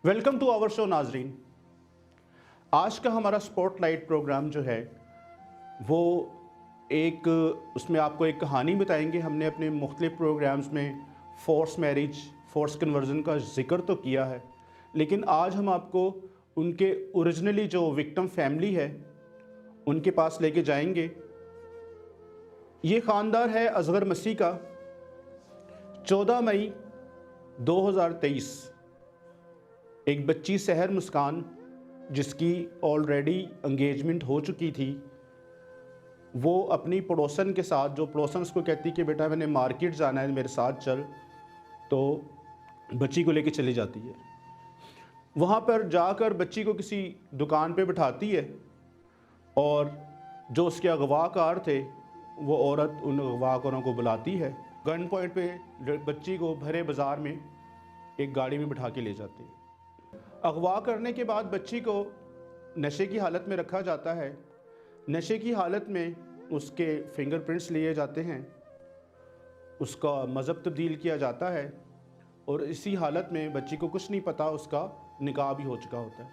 Welcome to our show नाजरीन। आज का हमारा स्पॉटलाइट प्रोग्राम जो है वो एक उसमें आपको एक कहानी बताएंगे। हमने अपने मुख्तलिफ प्रोग्राम्स में फोर्स मैरिज, फोर्स कन्वर्जन का जिक्र तो किया है, लेकिन आज हम आपको उनके ओरिजिनली जो विक्टिम फैमिली है उनके पास लेके जाएंगे। ये ख़ानदान है असगर मसीह का। 14 मई 2023 एक बच्ची सहर मुस्कान, जिसकी ऑलरेडी एंगेजमेंट हो चुकी थी, वो अपनी पड़ोसन के साथ, जो पड़ोसन उसको कहती कि बेटा मैंने मार्केट जाना है, मेरे साथ चल, तो बच्ची को लेके चली जाती है। वहाँ पर जाकर बच्ची को किसी दुकान पे बिठाती है और जो उसके अगवाकार थे वो औरत उन अगवाकारों को बुलाती है। गन पॉइंट पे बच्ची को भरे बाज़ार में एक गाड़ी में बिठा के ले जाती है। अगवा करने के बाद बच्ची को नशे की हालत में रखा जाता है। नशे की हालत में उसके फिंगरप्रिंट्स लिए जाते हैं, उसका मज़हब तब्दील किया जाता है और इसी हालत में बच्ची को कुछ नहीं पता, उसका निकाह भी हो चुका होता है।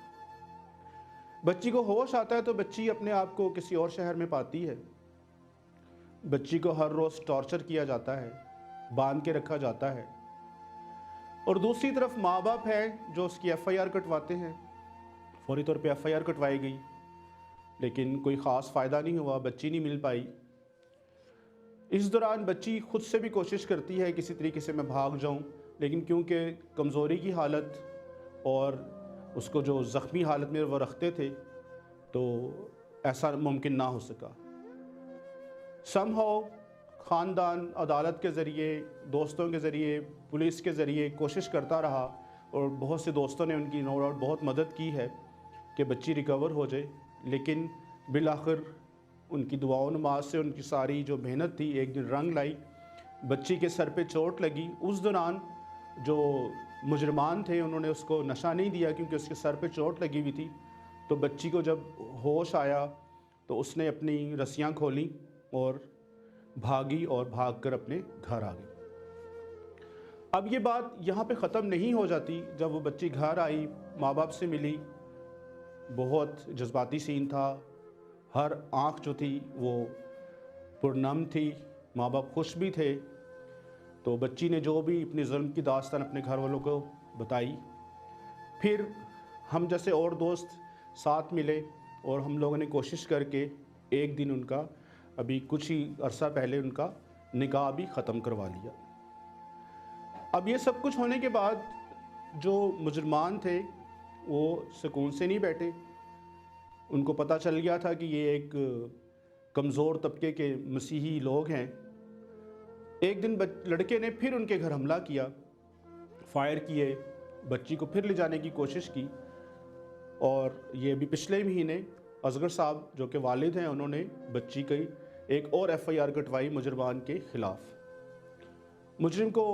बच्ची को होश आता है तो बच्ची अपने आप को किसी और शहर में पाती है। बच्ची को हर रोज़ टॉर्चर किया जाता है, बांध के रखा जाता है। और दूसरी तरफ माँ बाप है जो उसकी एफआईआर कटवाते हैं। फौरी तौर पे एफआईआर कटवाई गई, लेकिन कोई ख़ास फ़ायदा नहीं हुआ, बच्ची नहीं मिल पाई। इस दौरान बच्ची खुद से भी कोशिश करती है किसी तरीके से मैं भाग जाऊं, लेकिन क्योंकि कमज़ोरी की हालत और उसको जो ज़ख्मी हालत में वो रखते थे तो ऐसा मुमकिन ना हो सका। समहाउ ख़ानदान अदालत के ज़रिए, दोस्तों के ज़रिए, पुलिस के ज़रिए कोशिश करता रहा और बहुत से दोस्तों ने उनकी नो डाउट बहुत मदद की है कि बच्ची रिकवर हो जाए, लेकिन बिलाखिर उनकी दुआओं नमाज से उनकी सारी जो मेहनत थी एक दिन रंग लाई। बच्ची के सर पे चोट लगी। उस दौरान जो मुजरमान थे उन्होंने उसको नशा नहीं दिया क्योंकि उसके सर पे चोट लगी हुई थी। तो बच्ची को जब होश आया तो उसने अपनी रस्सियाँ खोली और भागी और भागकर अपने घर आ गई। अब ये बात यहाँ पे ख़त्म नहीं हो जाती। जब वो बच्ची घर आई, माँ बाप से मिली, बहुत जज्बाती सीन था। हर आँख जो थी वो पुरनम थी, माँ बाप खुश भी थे। तो बच्ची ने जो भी अपनी जुल्म की दास्तान अपने घर वालों को बताई। फिर हम जैसे और दोस्त साथ मिले और हम लोगों ने कोशिश करके एक दिन उनका, अभी कुछ ही अरसा पहले उनका निकाह भी ख़त्म करवा लिया। अब ये सब कुछ होने के बाद जो मुजरमान थे वो सुकून से नहीं बैठे। उनको पता चल गया था कि ये एक कमज़ोर तबके के मसीही लोग हैं। एक दिन लड़के ने फिर उनके घर हमला किया, फायर किए, बच्ची को फिर ले जाने की कोशिश की। और ये भी पिछले महीने असगर साहब जो कि वालिद हैं, उन्होंने बच्ची की एक और एफआईआर कटवाई मुजरमान के ख़िलाफ़। मुजरिम को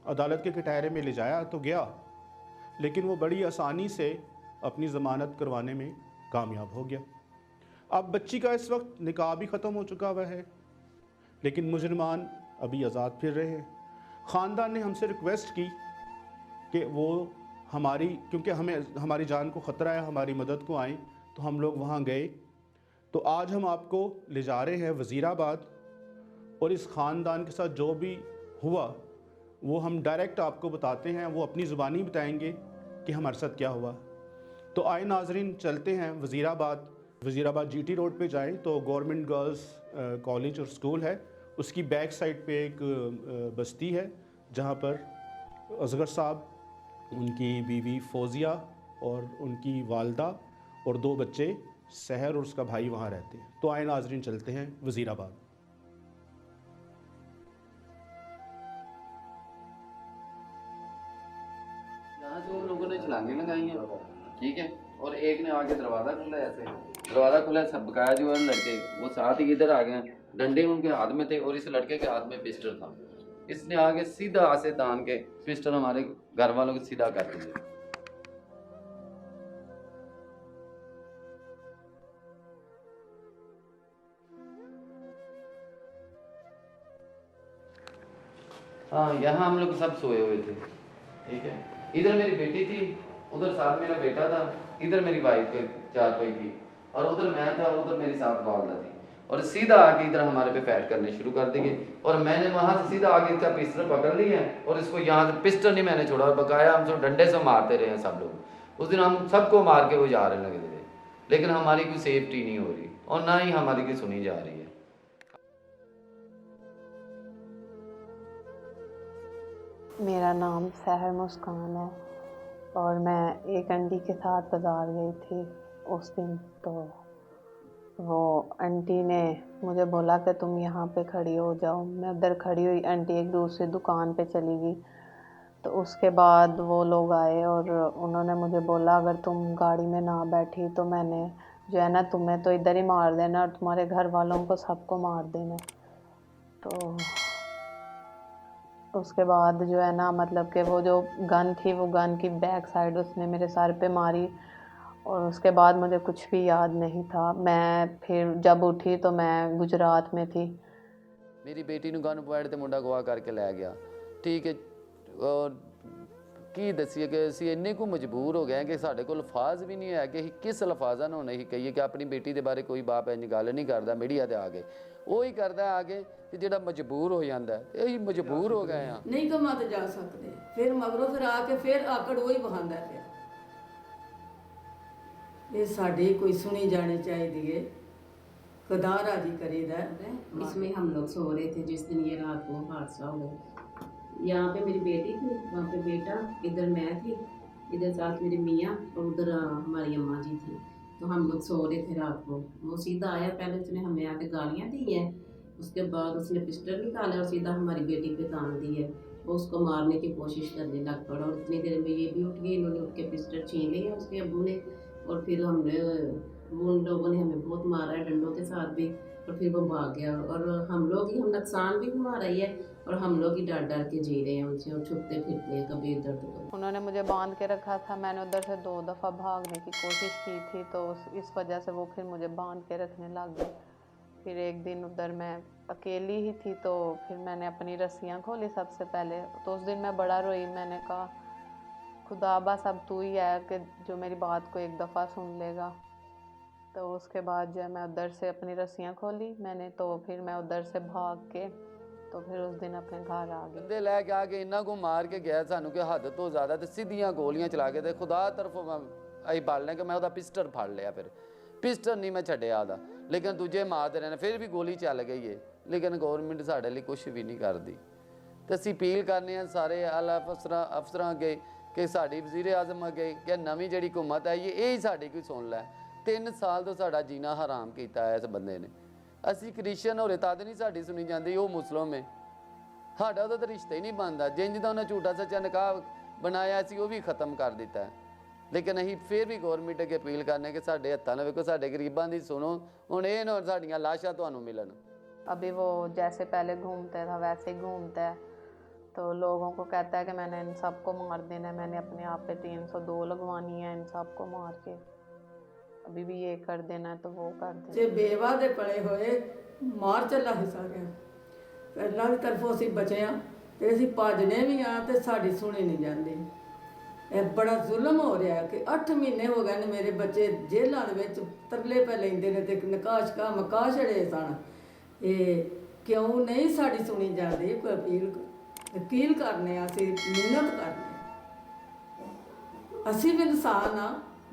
अदालत के कटहरे में ले जाया तो गया, लेकिन वो बड़ी आसानी से अपनी ज़मानत करवाने में कामयाब हो गया। अब बच्ची का इस वक्त निकाह भी ख़त्म हो चुका हुआ है, लेकिन मुजरमान अभी आज़ाद फिर रहे हैं। ख़ानदान ने हमसे रिक्वेस्ट की कि वो हमारी, क्योंकि हमें हमारी जान को ख़तरा है, हमारी मदद को आएँ। तो हम लोग वहाँ गए। तो आज हम आपको ले जा रहे हैं वज़ीराबाद और इस ख़ानदान के साथ जो भी हुआ वो हम डायरेक्ट आपको बताते हैं। वो अपनी ज़ुबानी बताएंगे कि हमारे साथ क्या हुआ। तो आए नाजरीन, चलते हैं वज़ीराबाद। वज़ीराबाद जीटी रोड पे जाएं तो गवर्नमेंट गर्ल्स कॉलेज और स्कूल है, उसकी बैक साइड पे एक बस्ती है जहाँ पर असगर साहब, उनकी बीवी फौजिया और उनकी वालदा और 2 बच्चे सहर और उसका भाई वहाँ रहते हैं। तो आए नाजरीन, चलते हैं वज़ीराबाद। यहाँ से उन लोगों ने छलांगे लगाई हैं, ठीक है, और एक ने आगे दरवाज़ा खुला, ऐसे दरवाज़ा खुला, सब बकाया जो है लड़के वो साथ ही इधर आ गए। डंडे उनके हाथ में थे और इस लड़के के हाथ में पिस्टल था। इसने आगे सीधा आसे तान के पिस्टल हमारे घर वालों को सीधा कर दिया। हाँ, यहाँ हम लोग सब सोए हुए थे, ठीक है। इधर मेरी बेटी थी, उधर साथ मेरा बेटा था, इधर मेरी वाइफ के चारपाई थी, और उधर मैं था, उधर मेरी साथ वालदा थी। और सीधा आके इधर हमारे पे फायर करने शुरू कर दिए, और मैंने वहाँ से सीधा आगे इसका पिस्टल पकड़ लिया और इसको यहाँ से पिस्टल नहीं मैंने छोड़ा, और बकाया हम सब डंडे से मारते रहे हैं सब लोग। उस दिन हम सबको मार के वो जा रहे लगे थे, लेकिन हमारी कोई सेफ्टी नहीं हो रही और ना ही हमारी कोई सुनी जा रही है। मेरा नाम सहर मुस्कान है और मैं एक आंटी के साथ बाज़ार गई थी उस दिन। तो वो आंटी ने मुझे बोला कि तुम यहाँ पे खड़ी हो जाओ। मैं उधर खड़ी हुई, आंटी एक दूसरी दुकान पे चली गई। तो उसके बाद वो लोग आए और उन्होंने मुझे बोला अगर तुम गाड़ी में ना बैठी तो मैंने जो है ना तुम्हें तो इधर ही मार देना और तुम्हारे घर वालों को सबको मार देना। तो उसके बाद जो है ना मतलब कि वो जो गन थी वो गन की बैक साइड उसने मेरे सर पे मारी और उसके बाद मुझे कुछ भी याद नहीं था। मैं फिर जब उठी तो मैं गुजरात में थी। मेरी बेटी ਨੂੰ ਗਨ ਪੁਆਇੰਟ ਤੇ ਮੁੰਡਾ ਗਵਾ ਕਰਕੇ ਲੈ ਗਿਆ, ਠੀਕ ਹੈ। ਔਰ ਕੀ ਦੱਸੀਏ ਕਿ ਅਸੀਂ ਇੰਨੇ ਕੁ ਮਜਬੂਰ ਹੋ ਗਏ ਕਿ ਸਾਡੇ ਕੋਲ ਅਲਫਾਜ਼ ਵੀ ਨਹੀਂ ਹੈ ਕਿ ਅਸੀਂ ਕਿਸ ਅਲਫਾਜ਼ਾਂ ਨਾਲ ਹੁਣ ਅਸੀਂ ਕਹੀਏ ਕਿ ਆਪਣੀ ਬੇਟੀ ਦੇ ਬਾਰੇ ਕੋਈ ਬਾਪ ਇੰਝ ਗੱਲ ਨਹੀਂ ਕਰਦਾ ਮੀਡੀਆ ਤੇ ਆ ਕੇ, ਉਹ ਹੀ ਕਰਦਾ ਆ ਕੇ ਕਿ ਜਿਹੜਾ ਮਜਬੂਰ ਹੋ ਜਾਂਦਾ। ਇਹੀ ਮਜਬੂਰ ਹੋ ਗਏ ਆ, ਨਹੀਂ ਕਮਾ ਤੇ ਜਾ ਸਕਦੇ, ਫਿਰ ਮਗਰੋਂ ਫਿਰ ਆ ਕੇ ਫਿਰ ਆਕੜ ਉਹ ਹੀ ਵਹਾਉਂਦਾ ਪਿਆ। ਇਹ ਸਾਡੀ ਕੋਈ सुनी जानी चाहिए, खुदा राजी करेगा। इसमें हम लोग सो रहे थे जिस दिन ये रात को हादसा हो गया। यहाँ पे मेरी बेटी थी, वहाँ पे बेटा, इधर मैं थी, इधर साथ मेरे मियाँ और उधर हमारी अम्मा जी थी। तो हम लोग सो रहे थे रात को। वो सीधा आया, पहले उसने हमें आके गालियाँ दी है, उसके बाद उसने पिस्टल निकाला और सीधा हमारी बेटी पे तान दी है। वो उसको मारने की कोशिश करने लग पड़ा और इतनी देर में ये भी उठ गई। इन्होंने उठ के पिस्टल छीन लिया उसके अब्बू ने और फिर हमने उन लोगों ने हमें बहुत मारा है डंडों के साथ भी, और फिर वो भाग गया। और हम लोग ही हम नुकसान भी हमारा ही है और हम लोग ही डर डर के जी रहे हैं उनसे और छुपते फिरते हैं कभी इधर तो कभी। उन्होंने मुझे बांध के रखा था, मैंने उधर से 2 दफ़ा भागने की कोशिश की थी तो इस वजह से वो फिर मुझे बांध के रखने लग गए। फिर एक दिन उधर मैं अकेली ही थी तो फिर मैंने अपनी रस्सियाँ खोली सबसे पहले। तो उस दिन मैं बड़ा रोई, मैंने कहा खुदा बस अब तू ही है कि जो मेरी बात को एक दफ़ा सुन लेगा। तो उसके बाद जो है मैं उधर से अपनी रस्सियाँ खोली मैंने, तो फिर मैं उधर से भाग के तो फिर उस दिन अपने घर आ गई। ਬੰਦੇ ਲੈ ਕੇ ਆ ਕੇ ਇਹਨਾਂ ਕੋ ਮਾਰ ਕੇ ਗਿਆ ਸਾਨੂੰ ਕਿ ਹੱਦ ਤੋਂ ਜ਼ਿਆਦਾ, ਤੇ ਸਿੱਧੀਆਂ ਗੋਲੀਆਂ ਚਲਾ ਕੇ ਤੇ ਖੁਦਾ ਤਰਫੋਂ ਅਸੀਂ ਫੜ ਲਿਆ ਕਿ ਮੈਂ ਉਹਦਾ ਪਿਸਟਲ ਫੜ ਲਿਆ। ਫਿਰ ਪਿਸਟਲ ਨਹੀਂ ਮੈਂ ਛੱਡਿਆ ਉਹਦਾ, ਲੇਕਿਨ ਦੂਜੇ ਮਾਰਦੇ ਰਹੇ, ਫਿਰ ਵੀ ਗੋਲੀ ਚੱਲ ਗਈ ਹੈ। ਲੇਕਿਨ ਗੌਰਮੈਂਟ ਸਾਡੇ ਲਈ ਕੁਝ ਵੀ ਨਹੀਂ ਕਰਦੀ। ਤੇ ਅਸੀਂ ਅਪੀਲ ਕਰਨੇ ਆ ਸਾਰੇ ਆਲਾ ਅਫਸਰਾਂ ਅੱਗੇ ਕਿ ਸਾਡੀ ਵਜ਼ੀਰ ਆਜ਼ਮ ਅੱਗੇ ਕਿ ਨਵੀਂ ਜਿਹੜੀ ਹੁਕੂਮਤ ਆਈ ਹੈ ਇਹ ਹੀ ਸਾਡੀ ਕੋਈ ਸੁਣ ਲੈ। 3 ਸਾਲ ਤੋਂ ਸਾਡਾ ਜੀਣਾ ਹਰਾਮ ਕੀਤਾ ਹੈ ਇਸ ਬੰਦੇ ਨੇ। ਅਸੀਂ ਕ੍ਰਿਸਚਨ ਹੋਰੇ ਤਦ ਨਹੀਂ ਸਾਡੀ ਸੁਣੀ ਜਾਂਦੀ, ਉਹ ਮੁਸਲਿਮ ਹੈ, ਸਾਡਾ ਉਹਦਾ ਤਾਂ ਰਿਸ਼ਤਾ ਹੀ ਨਹੀਂ ਬਣਦਾ। ਜਿੰਜ ਦਾ ਉਹਨਾਂ ਝੂਠਾ ਸੱਚਾ ਨਿਕਾਹ ਬਣਾਇਆ ਸੀ ਉਹ ਵੀ ਖਤਮ ਕਰ ਦਿੱਤਾ ਹੈ। ਲੇਕਿਨ ਅਸੀਂ ਫਿਰ ਵੀ ਗੌਰਮੈਂਟ ਅੱਗੇ ਅਪੀਲ ਕਰਨੇ ਕਿ ਸਾਡੇ ਹੱਥਾਂ ਨਾਲ ਵੇਖੋ, ਸਾਡੇ ਗਰੀਬਾਂ ਦੀ ਸੁਣੋ। ਹੁਣ ਇਹ ਨਾ ਸਾਡੀਆਂ ਲਾਸ਼ਾਂ ਤੁਹਾਨੂੰ ਮਿਲਣ। अभी वो जैसे पहले घूमता था वैसे ही घूमता है, तो लोगों को कहता है कि मैंने इन सबको मार देना है, मैंने अपने आप पे 302 लगवानी है इन सबको मार के, अभी भी ये कर देना है तो वो कर देना। ਜੇ ਬੇਵਾ ਦੇ ਪਲੇ ਹੋਏ ਮਾਰ ਚੱਲਾ ਸੀ ਸਾਰਿਆਂ। ਪਹਿਲਾਂ ਦੀ ਤਰਫੋਂ ਅਸੀਂ ਬਚੇ ਹਾਂ ਤੇ ਅਸੀਂ ਭੱਜਨੇ ਵੀ ਆ ਤੇ ਸਾਡੀ ਸੁਣੀ ਨਹੀਂ ਜਾਂਦੀ। ਇਹ ਬੜਾ ਜ਼ੁਲਮ ਹੋ ਰਿਹਾ ਕਿ 8 ਮਹੀਨੇ ਹੋ ਗਏ ਨੇ ਮੇਰੇ ਬੱਚੇ ਜੇਲ੍ਹਾਂ ਦੇ ਵਿੱਚ ਤਰਲੇ ਪੈ ਲੈਂਦੇ ਨੇ ਤੇ ਨਿਕਾਸ਼ ਕਾ ਮਕਾ ਛੜੇ ਸਨ। ਇਹ ਕਿਉਂ ਨਹੀਂ ਸਾਡੀ ਸੁਣੀ ਜਾਂਦੀ? ਕੋਈ ਅਪੀਲ ਕਰਨੇ ਆ, ਅਸੀਂ ਮਿਹਨਤ ਕਰਨੇ। ਅਸੀਂ ਵੀ ਇਨਸਾਨ ਆ,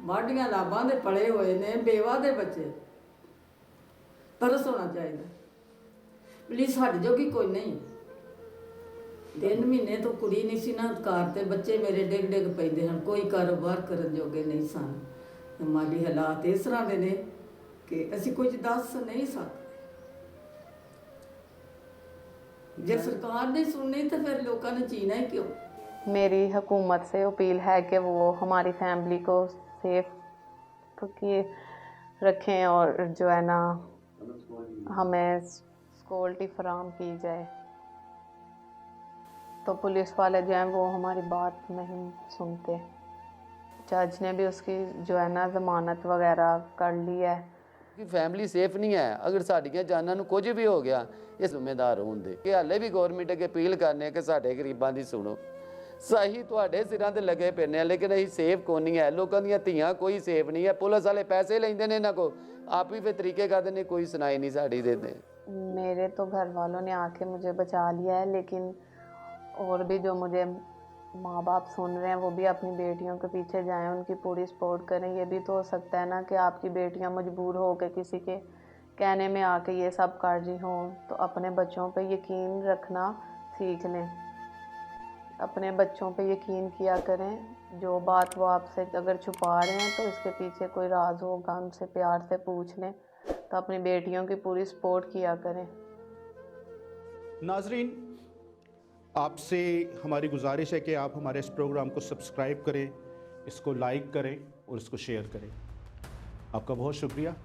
ਵਾਢੀਆਂ ਲਾਭਾਂ ਦੇ ਪਲੇ ਹੋਏ ਨੇ, ਬੇਵਾ ਦੇ ਬੱਚੇ। ਤਰਸ ਹੋਣਾ ਚਾਹੀਦਾ। ਪਲੀਜ਼ ਸਾਡੇ ਜੋਗੀ ਕੋਈ ਨਹੀਂ। 3 ਮਹੀਨੇ ਤੋਂ ਕੁੜੀ ਨਹੀਂ ਸੀ ਨਾ ਘਰ ਤੇ ਬੱਚੇ ਮੇਰੇ ਡਿੱਗ ਡਿੱਗ ਪੈਂਦੇ ਹਨ, ਕੋਈ ਕਾਰੋਬਾਰ ਕਰਨ ਜੋਗੇ ਨਹੀਂ ਸਨ। ਮਾਲੀ ਹਾਲਾਤ ਇਸ ਤਰ੍ਹਾਂ ਦੇ ਨੇ ਕਿ ਅਸੀਂ ਕੁਝ ਦੱਸ ਨਹੀਂ ਸਕਦੇ। ਜੇ ਸਰਕਾਰ ने सुननी तो फिर लोगों ने जीना ही क्यों? मेरी हुकूमत से अपील है कि वो हमारी फैमिली को सेफ की रखें और जो है ना हमें सिक्योरिटी फराहम की जाए। तो पुलिस वाले जो हैं वो हमारी बात नहीं सुनते। जज ने भी उसकी जो है ना ज़मानत वगैरह कर ली है। ਕਿ ਫੈਮਿਲੀ ਸੇਫ ਨਹੀਂ ਹੈ। ਅਗਰ ਸਾਡੀਆਂ ਜਾਨਾਂ ਨੂੰ ਕੁਝ ਵੀ ਹੋ ਗਿਆ ਇਹ ਜ਼ਿੰਮੇਦਾਰ ਹੋਣ ਦੇ ਕਿ ਹਾਲੇ ਵੀ ਗੌਰਮੈਂਟ ਅੱਗੇ ਅਪੀਲ ਕਰਨੇ ਕਿ ਸਾਡੇ ਗਰੀਬਾਂ ਦੀ ਸੁਣੋ। ਸਹੀ ਤੁਹਾਡੇ ਸਿਰਾਂ ਤੇ ਲੱਗੇ ਪੈਨੇ ਆ, ਲੇਕਿਨ ਅਸੀਂ ਸੇਫ ਕੋਈ ਨਹੀਂ ਹੈ। ਲੋਕਾਂ ਦੀਆਂ ਧੀਆਂ ਕੋਈ ਸੇਫ ਨਹੀਂ ਹੈ। ਪੁਲਿਸ ਵਾਲੇ ਪੈਸੇ ਲੈਂਦੇ ਨੇ ਇਹਨਾਂ ਕੋ, ਆਪ ही फिर तरीके करते ने, कोई सुनाई नहीं साड़ी देते। मेरे तो घर वालों ने आके मुझे बचा लिया है, लेकिन और भी जो मुझे माँ बाप सुन रहे हैं वो भी अपनी बेटियों के पीछे जाएं, उनकी पूरी सपोर्ट करें। ये भी तो हो सकता है ना कि आपकी बेटियां मजबूर हो के किसी के कहने में आके ये सब कर रही हों, तो अपने बच्चों पे यकीन रखना सीख लें, अपने बच्चों पे यकीन किया करें। जो बात वो आपसे अगर छुपा रहे हैं तो इसके पीछे कोई राज होगा, उनसे प्यार से पूछ लें, तो अपनी बेटियों की पूरी सपोर्ट किया करें। नाजरीन, आपसे हमारी गुजारिश है कि आप हमारे इस प्रोग्राम को सब्सक्राइब करें, इसको लाइक करें और इसको शेयर करें। आपका बहुत शुक्रिया।